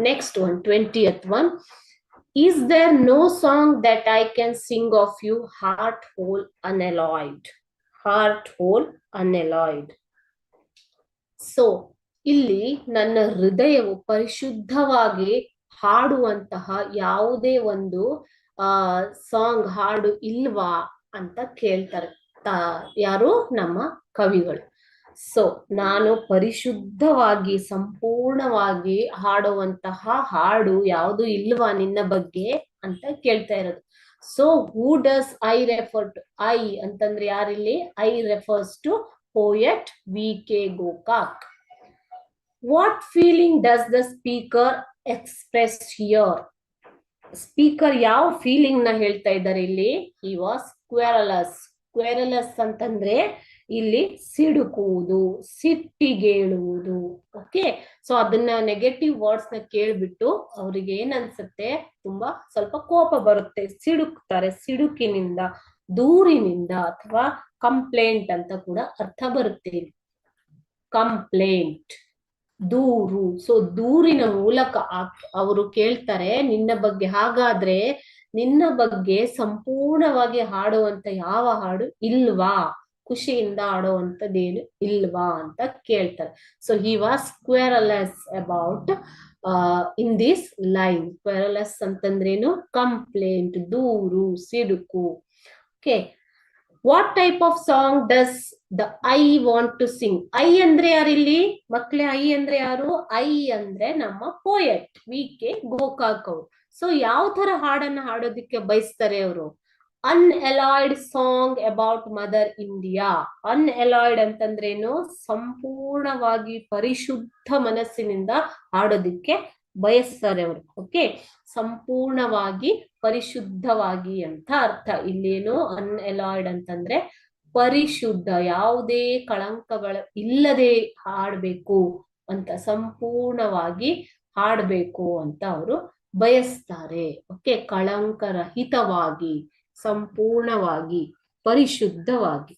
Next one, 20th one. Is there no song that I can sing of you, heart whole unalloyed? Heart whole unalloyed. So ಇಲ್ಲಿ ನನ್ನ ಹೃದಯವು ಪರಿಶುದ್ಧವಾಗಿ ಹಾಡುವಂತಹ ಯಾವುದೇ ಒಂದು song ಹಾಡು ಇಲ್ವಾ ಅಂತ ಕೇಳ್ತಾರೆ ಯಾರು ನಮ್ಮ ಕವಿಗಳು. ಸೊ ನಾನು ಪರಿಶುದ್ಧವಾಗಿ ಸಂಪೂರ್ಣವಾಗಿ ಹಾಡುವಂತಹ ಹಾಡು ಯಾವುದು ಇಲ್ವಾ ನಿನ್ನ ಬಗ್ಗೆ ಅಂತ ಕೇಳ್ತಾ ಇರೋದು. So who does I refer to? I ಅಂತಂದ್ರೆ ಯಾರಿಲ್ಲಿ? I refers to poet V.K. Gokak. What feeling does the speaker express here? Speaker ಯಾವ ಫೀಲಿಂಗ್ ನ ಹೇಳ್ತಾ ಇದ್ದಾರೆ ಇಲ್ಲಿ? He was querulous. Querulous ಅಂತಂದ್ರೆ ಇಲ್ಲಿ ಸಿಡುಕುವುದು, ಸಿಟ್ಟಿಗೇಳುವುದು. ಓಕೆ, ಸೊ ಅದನ್ನ ನೆಗೆಟಿವ್ ವರ್ಡ್ಸ್ ನ ಕೇಳ್ಬಿಟ್ಟು ಅವ್ರಿಗೆ ಏನ್ ಅನ್ಸುತ್ತೆ? ತುಂಬಾ ಸ್ವಲ್ಪ ಕೋಪ ಬರುತ್ತೆ, ಸಿಡುಕ್ತಾರೆ, ಸಿಡುಕಿನಿಂದ, ದೂರಿನಿಂದ, ಅಥವಾ ಕಂಪ್ಲೇಂಟ್ ಅಂತ ಕೂಡ ಅರ್ಥ ಬರುತ್ತೆ. ಕಂಪ್ಲೇಂಟ್, ದೂರು. ಸೊ ದೂರಿನ ಮೂಲಕ ಅವರು ಕೇಳ್ತಾರೆ ನಿನ್ನ ಬಗ್ಗೆ. ಹಾಗಾದ್ರೆ ನಿನ್ನ ಬಗ್ಗೆ ಸಂಪೂರ್ಣವಾಗಿ ಹಾಡುವಂತ ಯಾವ ಹಾಡು ಇಲ್ವಾ? ಖುಷಿಯಿಂದ ಆಡುವಂತದ್ದೇನು ಇಲ್ವಾ ಅಂತ ಕೇಳ್ತಾರೆ. So he was quarrelless about in this line. Quarrelless ಅಂತಂದ್ರೇನು? ಕಂಪ್ಲೇಂಟ್, ದೂರು, ಸಿಡುಕು. Okay, what type of song does the I want to sing? I ಅಂದ್ರೆ ಯಾರಿಲ್ಲಿ ಮಕ್ಕಳೇ? ಐ ಅಂದ್ರೆ ಯಾರು? ಐ ಅಂದ್ರೆ ನಮ್ಮ ಪೋಯಟ್ V.K. ಗೋಕಾಕ್ ಅವರು. ಸೊ ಯಾವ ತರ ಹಾಡನ್ನ ಹಾಡೋದಿಕ್ಕೆ ಬಯಸ್ತಾರೆ ಅವರು? ಅನ್ಅಲಾಯ್ಡ್ ಸಾಂಗ್ ಅಬೌಟ್ ಮದರ್ ಇಂಡಿಯಾ. ಅನ್ಅಲಾಯ್ಡ್ ಅಂತಂದ್ರೇನು? ಸಂಪೂರ್ಣವಾಗಿ ಪರಿಶುದ್ಧ ಮನಸ್ಸಿನಿಂದ ಹಾಡೋದಿಕ್ಕೆ ಬಯಸ್ತಾರೆ ಅವರು. ಓಕೆ, ಸಂಪೂರ್ಣವಾಗಿ ಪರಿಶುದ್ಧವಾಗಿ ಅಂತ ಅರ್ಥ. ಇಲ್ಲೇನು ಅನ್ಅಲಾಯ್ಡ್ ಅಂತಂದ್ರೆ ಪರಿಶುದ್ಧ, ಯಾವುದೇ ಕಳಂಕಗಳ ಇಲ್ಲದೆ ಹಾಡ್ಬೇಕು ಅಂತ, ಸಂಪೂರ್ಣವಾಗಿ ಹಾಡ್ಬೇಕು ಅಂತ ಅವರು ಬಯಸ್ತಾರೆ. ಓಕೆ, ಕಳಂಕರಹಿತವಾಗಿ, ಸಂಪೂರ್ಣವಾಗಿ, ಪರಿಶುದ್ಧವಾಗಿ.